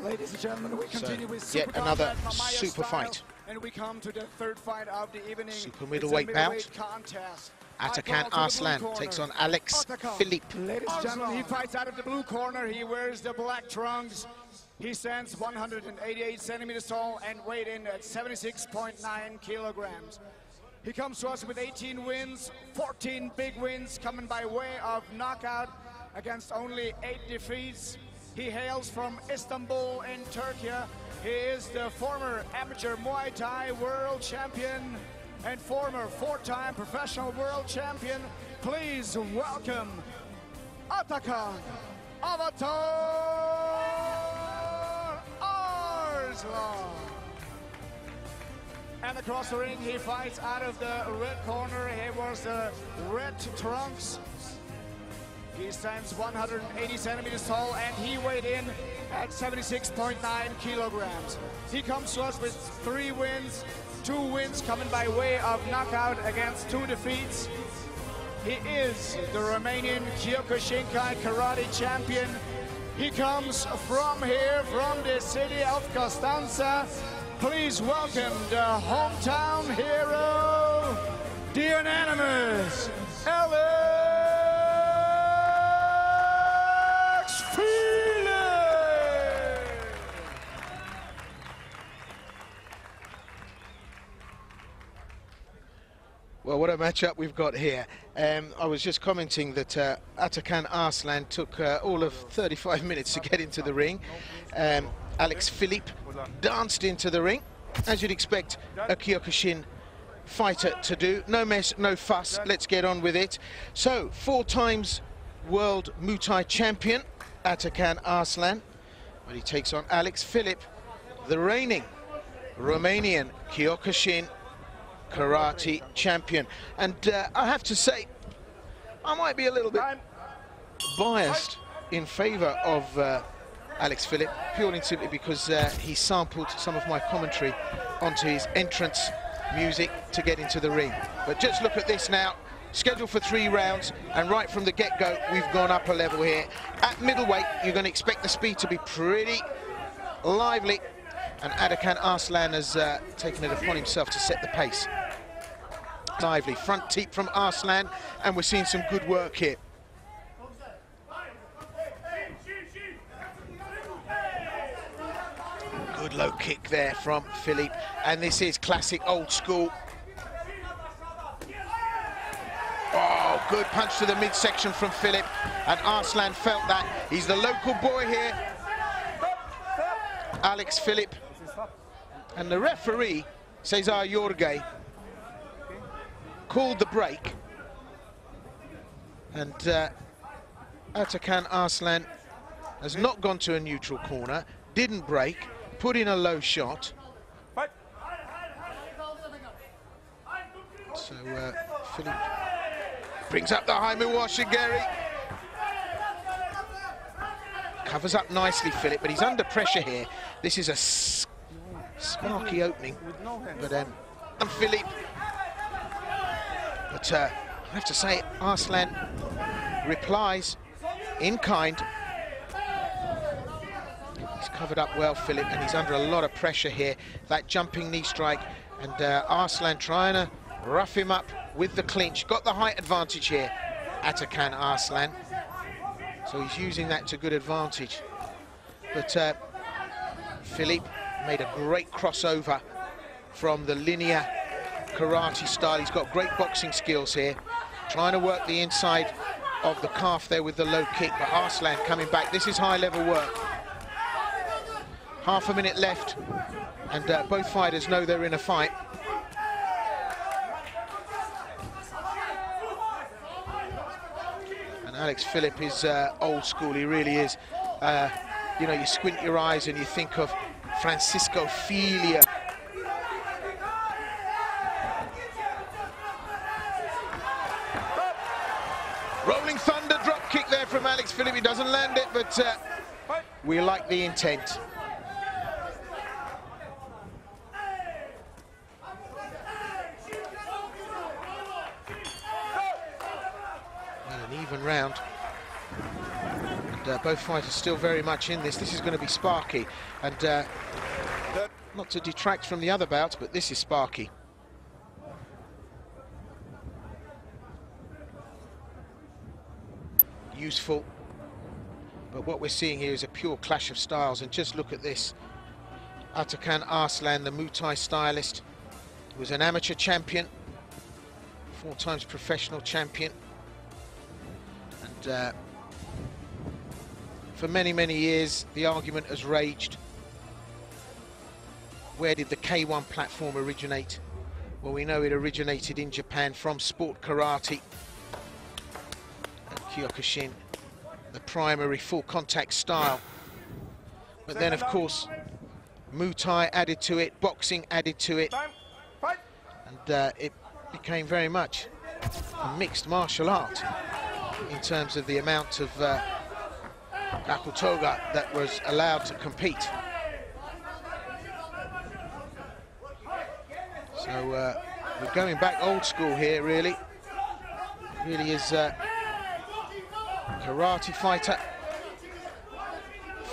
Ladies and gentlemen, we continue with yet another super fight. And we come to the third fight of the evening. Super middleweight bout. Contest. Atakan Arslan takes on Alex Filip. Ladies and gentlemen, he fights out of the blue corner. He wears the black trunks. He stands 188 centimeters tall and weighed in at 76.9 kilograms. He comes to us with 18 wins, 14 big wins coming by way of knockout against only 8 defeats. He hails from Istanbul in Turkey. He is the former amateur Muay Thai world champion and former 4-time professional world champion. Please welcome Atakan Avatar Arslan. And across the ring, he fights out of the red corner. He wears the red trunks. He stands 180 centimeters tall and he weighed in at 76.9 kilograms. He comes to us with 3 wins, 2 wins coming by way of knockout against 2 defeats. He is the Romanian Kyokushinkai karate champion. He comes from here, from the city of Constanța. Please welcome the hometown hero, the unanimous Well, what a matchup we've got here. I was just commenting that Atakan Arslan took all of 35 minutes to get into the ring. Alex Filip danced into the ring, as you'd expect a Kyokushin fighter to do. No mess, no fuss, let's get on with it. So, 4 times world Muay Thai champion, Atakan Arslan. But he takes on Alex Filip, the reigning Romanian Kyokushin karate champion. And I have to say, I might be a little bit biased in favor of Alex Filip, purely and simply because he sampled some of my commentary onto his entrance music to get into the ring. But just look at this now, scheduled for 3 rounds, and right from the get-go, we've gone up a level here. At middleweight, you're going to expect the speed to be pretty lively, and Atakan Arslan has taken it upon himself to set the pace. Lively front teep from Arslan, and we're seeing some good work here. Good low kick there from Filip, and this is classic old school. Oh, good punch to the midsection from Filip, and Arslan felt that. He's the local boy here, Alex Filip. And the referee, Cesar Jorge, called the break. And Atakan Arslan has not gone to a neutral corner, didn't break, put in a low shot. So Filip brings up the high Miwashigeri. Covers up nicely, Filip, but he's under pressure here. This is a sparky opening, but Filip. But I have to say, Arslan replies in kind. He's covered up well, Filip, and he's under a lot of pressure here. That jumping knee strike, and Arslan trying to rough him up with the clinch. Got the height advantage here, Atakan Arslan. So he's using that to good advantage. But Filip made a great crossover from the linear karate style. He's got great boxing skills here. Trying to work the inside of the calf there with the low kick, but Arslan coming back. This is high-level work. Half a minute left, and both fighters know they're in a fight. And Alex Filip is old school, he really is. You know, you squint your eyes and you think of Francisco Filia. Rolling thunder drop kick there from Alex Filip. He doesn't land it, but we like the intent. Well, an even round. And both fighters still very much in this. This is going to be sparky. And not to detract from the other bouts, but this is sparky. Useful. But what we're seeing here is a pure clash of styles. And just look at this. Atakan Arslan, the Muay Thai stylist, was an amateur champion, 4 times professional champion. And for many, many years, the argument has raged. Where did the K1 platform originate? Well, we know it originated in Japan from sport karate. And Kyokushin, the primary full contact style. But then, of course, Muay Thai added to it, boxing added to it. And it became very much a mixed martial art in terms of the amount of Gakutoga that was allowed to compete. So we're going back old school here, really. Really is a karate fighter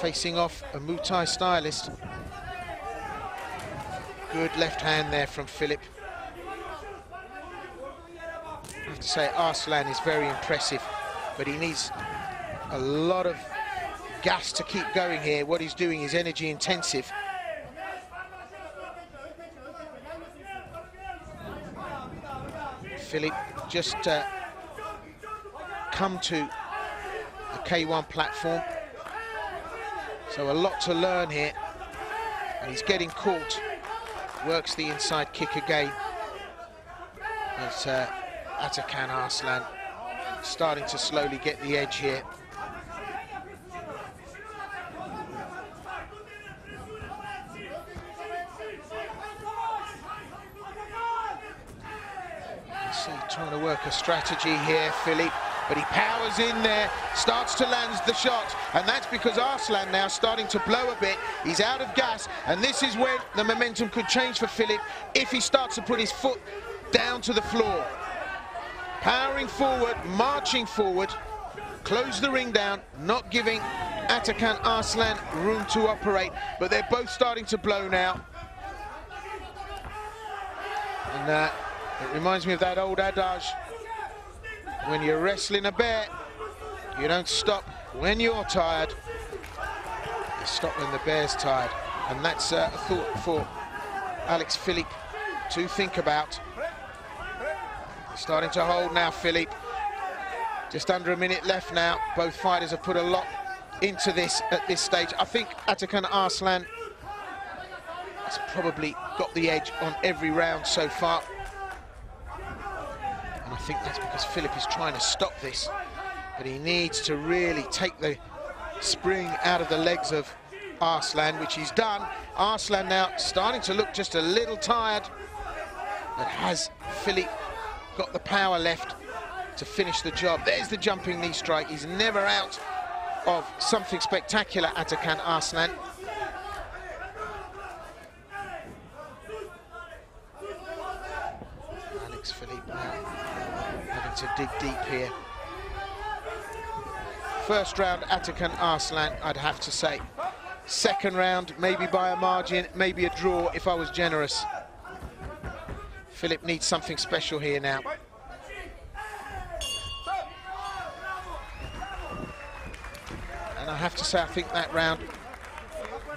facing off a Muay Thai stylist. Good left hand there from Filip. I have to say, Arslan is very impressive, but he needs a lot of gas to keep going here. What he's doing is energy intensive. Filip just come to the K1 platform, so a lot to learn here, and he's getting caught. Works the inside kick again. As Atakan Arslan starting to slowly get the edge here. See, trying to work a strategy here, Filip, but he powers in there, starts to land the shot, and that's because Arslan now starting to blow a bit. He's out of gas, and this is when the momentum could change for Filip if he starts to put his foot down to the floor. Powering forward, marching forward, close the ring down, not giving Atakan Arslan room to operate, but they're both starting to blow now. And it reminds me of that old adage, when you're wrestling a bear, you don't stop when you're tired, you stop when the bear's tired. And that's a thought for Alex Filip to think about. Starting to hold now, Filip. Just under a minute left now. Both fighters have put a lot into this at this stage. I think Atakan Arslan has probably got the edge on every round so far. And I think that's because Filip is trying to stop this. But he needs to really take the spring out of the legs of Arslan, which he's done. Arslan now starting to look just a little tired. But has Filip got the power left to finish the job? There's the jumping knee strike. He's never out of something spectacular, Atakan Arslan. Alex Filip now having to dig deep here. First round, Atakan Arslan, I'd have to say. Second round, maybe by a margin, maybe a draw if I was generous. Filip needs something special here now. And I have to say, I think that round,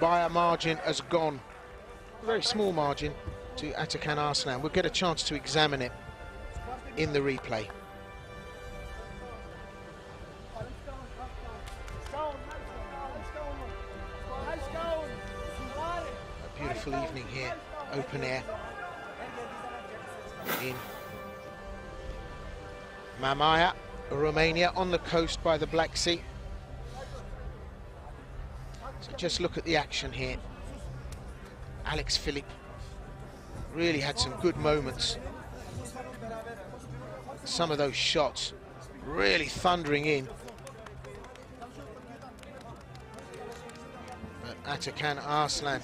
by a margin, has gone. A very small margin to Atakan Arslan. We'll get a chance to examine it in the replay. A beautiful evening here, open air. In Mamaia, Romania, on the coast by the Black Sea. So just look at the action here. Alex Filip really had some good moments. Some of those shots really thundering in. But Atakan Arslan,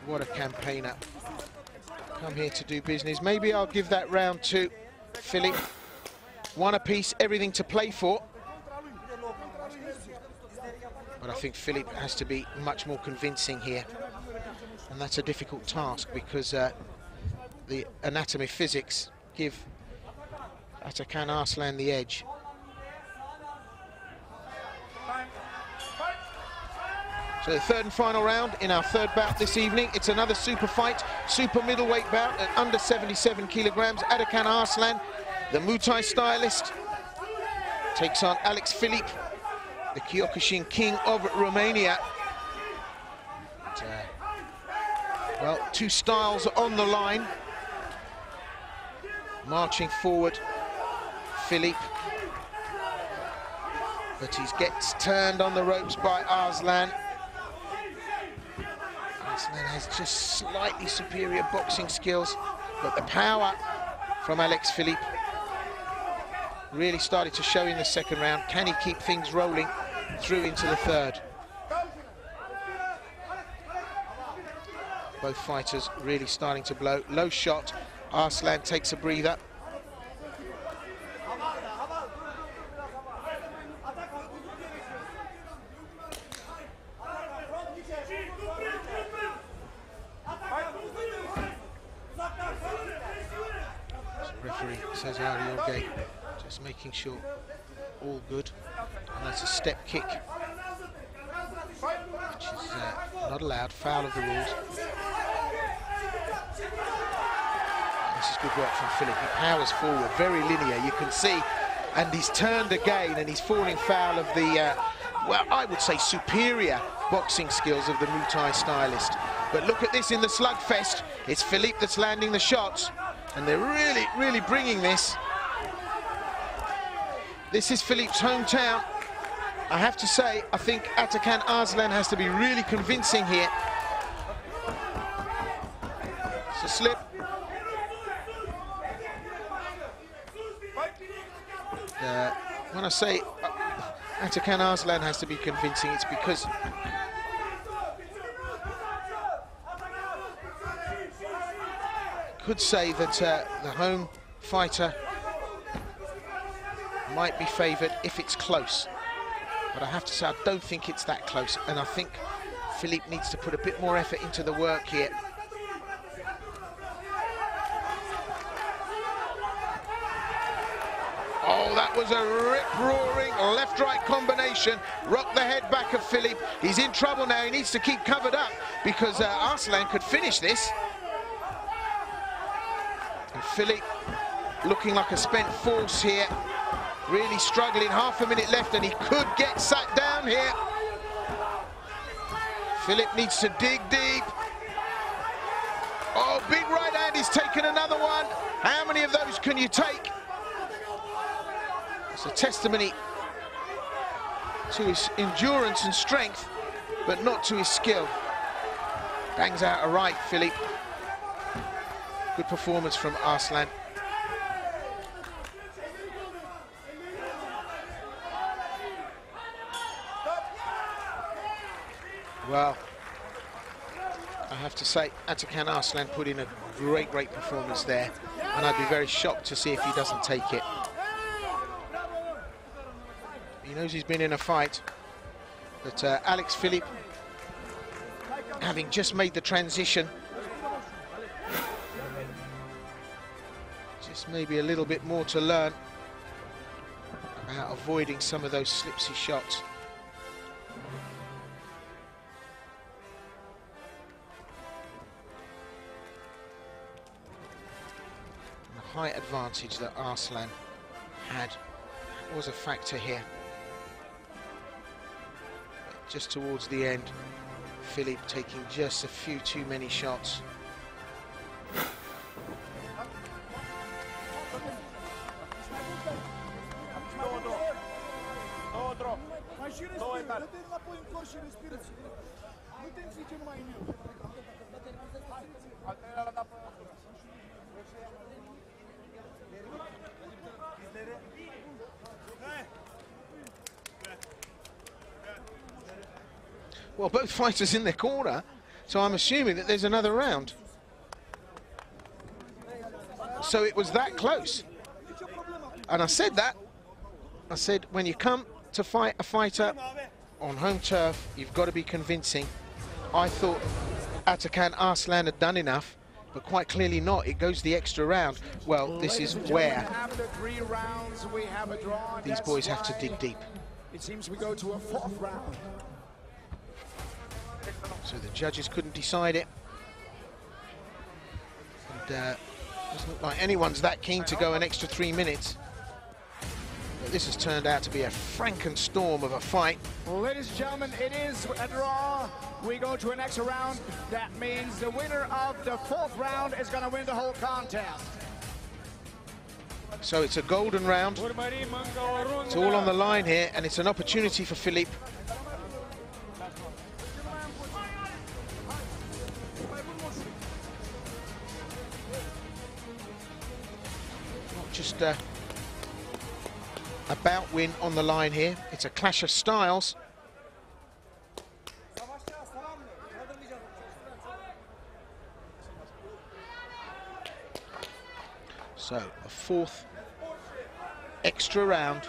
what a campaigner. Come here to do business. Maybe I'll give that round to Filip. One apiece, everything to play for. But I think Filip has to be much more convincing here. And that's a difficult task because the anatomy physics give Atakan Arslan the edge. So the third and final round in our third bout this evening. It's another super fight, super middleweight bout at under 77 kilograms. Atakan Arslan, the Muay Thai stylist, takes on Alex Filip, the Kyokushin king of Romania. Well, two styles on the line. Marching forward, Filip. But he gets turned on the ropes by Arslan. Arslan has just slightly superior boxing skills, but the power from Alex Filip really started to show in the second round. Can he keep things rolling through into the third? Both fighters really starting to blow. Low shot. Arslan takes a breather. So referee says out of your gate. Just making sure all good. And that's a step kick, which is not allowed, foul of the rules. This is good work from Filip. He powers forward, very linear, you can see. And he's turned again, and he's falling foul of the, well, I would say superior boxing skills of the Muay Thai stylist. But look at this in the slugfest. It's Filip that's landing the shots, and they're really, really bringing this. This is Filip's hometown. I have to say, I think Atakan Arslan has to be really convincing here. It's a slip. When I say Atakan Arslan has to be convincing, it's because I could say that the home fighter might be favoured if it's close. But I have to say, I don't think it's that close. And I think Filip needs to put a bit more effort into the work here. Oh, that was a rip-roaring left-right combination. Rocked the head back of Filip. He's in trouble now. He needs to keep covered up because Arslan could finish this. And Filip looking like a spent force here. Really struggling, half a minute left, and he could get sat down here. Filip needs to dig deep. Oh, big right hand, he's taken another one. How many of those can you take? It's a testimony to his endurance and strength, but not to his skill. Bangs out a right, Filip. Good performance from Arslan. Well, I have to say, Atakan Arslan put in a great performance there, and I'd be very shocked to see if he doesn't take it. He knows he's been in a fight, but Alex Filip, having just made the transition, just maybe a little bit more to learn about avoiding some of those slipsy shots. Height advantage that Arslan had was a factor here. But just towards the end, Filip taking just a few too many shots. Well, both fighters in their corner, so I'm assuming that there's another round. So it was that close. And I said that. I said, when you come to fight a fighter on home turf, you've got to be convincing. I thought Atakan Arslan had done enough, but quite clearly not. It goes the extra round. Well, this is where after 3 rounds, we have a draw. these boys have to dig deep. It seems we go to a 4th round. So the judges couldn't decide it. And doesn't look like anyone's that keen to go an extra 3 minutes. But this has turned out to be a Frankenstorm of a fight. Ladies and gentlemen, it is a draw. We go to an extra round. That means the winner of the 4th round is going to win the whole contest. So it's a golden round. It's all on the line here, and it's an opportunity for Filip. Not just a bout win on the line here. It's a clash of styles. So a 4th extra round.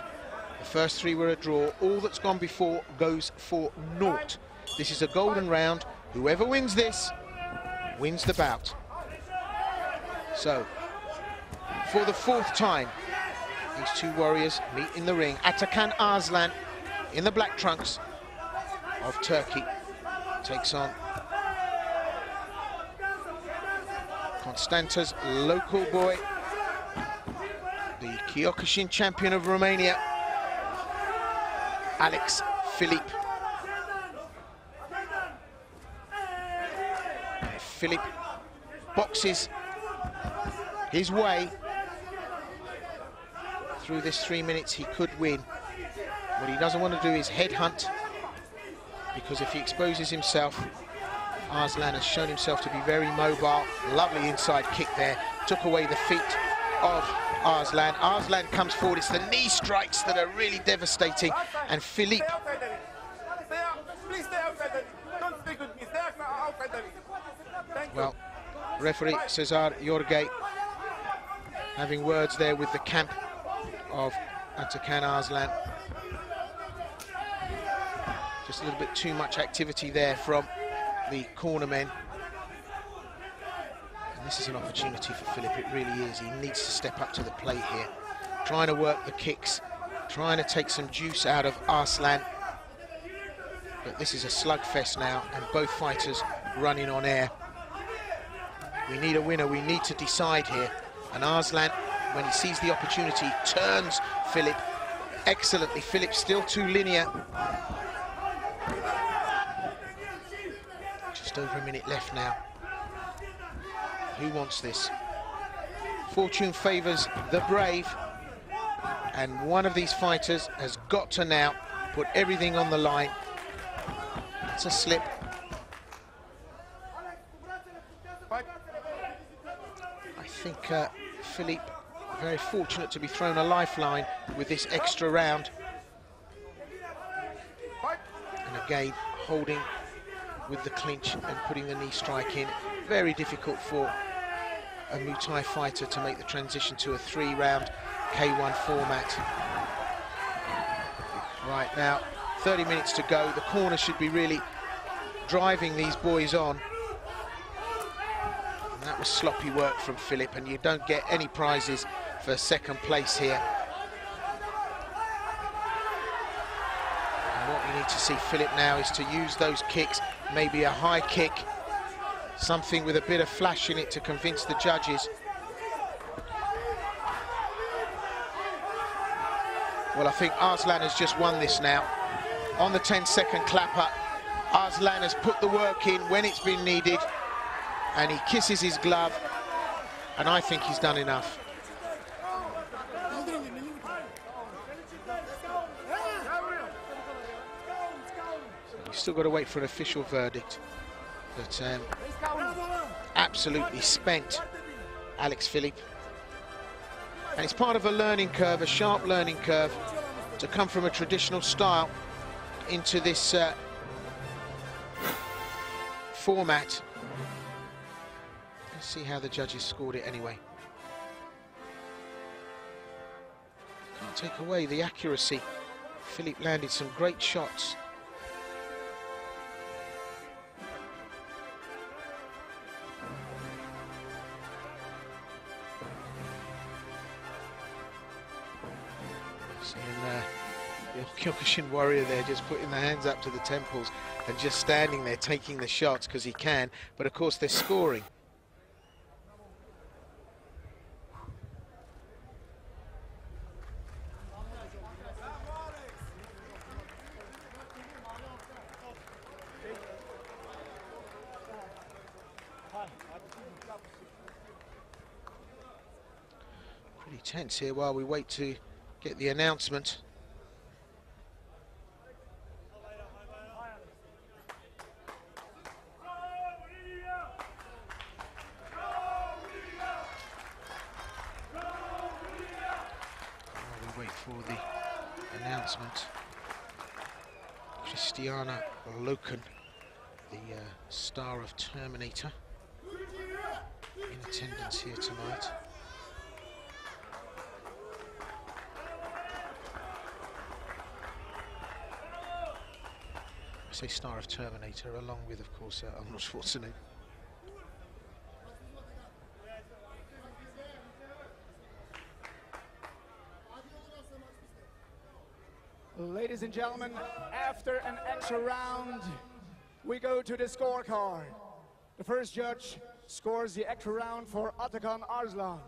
The first 3 were a draw. All that's gone before goes for naught. This is a golden round. Whoever wins this wins the bout. So for the 4th time, these 2 warriors meet in the ring. Atakan Arslan in the black trunks of Turkey takes on Constanta's local boy, the Kyokushin champion of Romania, Filip. Filip boxes his way through this 3 minutes. He could win. What he doesn't want to do is headhunt, because if he exposes himself, Arslan has shown himself to be very mobile. Lovely inside kick there, took away the feet of Arslan. Arslan comes forward. It's the knee strikes that are really devastating, and Filip. Well, referee Cesar Jorge having words there with the camp of Atakan Arslan. Just a little bit too much activity there from the corner men. And this is an opportunity for Filip, it really is. He needs to step up to the plate here. Trying to work the kicks, trying to take some juice out of Arslan. But this is a slugfest now, and both fighters running on air. We need a winner, we need to decide here. And Arslan, when he sees the opportunity, turns Filip excellently. Filip still too linear. Just over a minute left now. Who wants this? Fortune favours the brave, and one of these fighters has got to now put everything on the line. It's a slip. I think Filip very fortunate to be thrown a lifeline with this extra round. And again, holding with the clinch and putting the knee strike in. Very difficult for a Muay Thai fighter to make the transition to a 3-round K1 format. Right now, 30 minutes to go. The corner should be really driving these boys on. And that was sloppy work from Filip, and you don't get any prizes for 2nd place here. And what we need to see Filip now is to use those kicks, maybe a high kick, something with a bit of flash in it to convince the judges. Well, I think Arslan has just won this now. On the 10-second clapper, Arslan has put the work in when it's been needed, and he kisses his glove, and I think he's done enough. We've still got to wait for an official verdict, but absolutely spent Filip. And it's part of a learning curve, a sharp learning curve, to come from a traditional style into this format. Let's see how the judges scored it anyway. Can't take away the accuracy. Filip landed some great shots. Kyokushin warrior there, just putting the hands up to the temples and just standing there taking the shots because he can, but of course they're scoring. Pretty tense here while we wait to get the announcement. While we wait for the announcement, Christiana Loken, the star of Terminator, in attendance here tonight. I say star of Terminator, along with, of course, Arnold Schwarzenegger. Ladies and gentlemen, after an extra round, we go to the scorecard. The first judge scores the extra round for Atakan Arslan.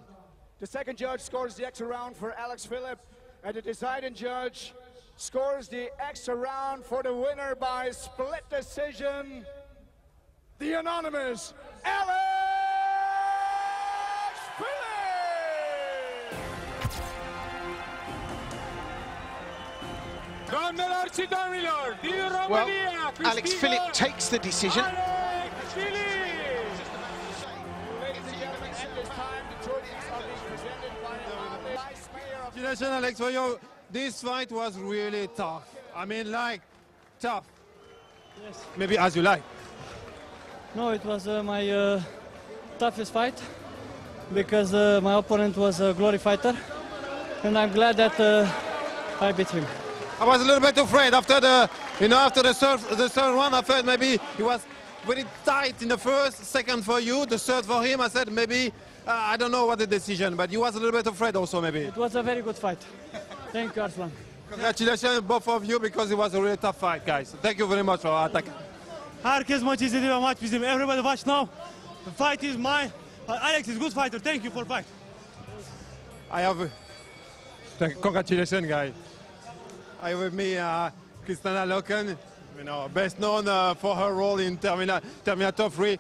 The second judge scores the extra round for Filip, and the deciding judge scores the extra round for the winner by split decision, the anonymous Filip! Well, Filip takes the decision. Ladies and gentlemen, at this time, the trophies are being presented by the vice mayor of... Congratulations, Alex, for you. This fight was really tough. I mean, like, tough. Yes. Maybe as you like. No, it was my toughest fight because my opponent was a glory fighter, and I'm glad that I beat him. I was a little bit afraid after the, after the third one. I felt maybe he was very tight in the first, second for you, the third for him. I said maybe I don't know what the decision, but you was a little bit afraid also maybe. It was a very good fight. Thank you, Arslan. Congratulations both of you because it was a really tough fight, guys. Thank you very much for Atakan. Herkes maç izledi ve maç bizim. Everybody watch now. The fight is mine. Alex is good fighter. Thank you for fight. I have. Congratulations, guys. I have with me Christiana Loken, best known for her role in Terminator 3.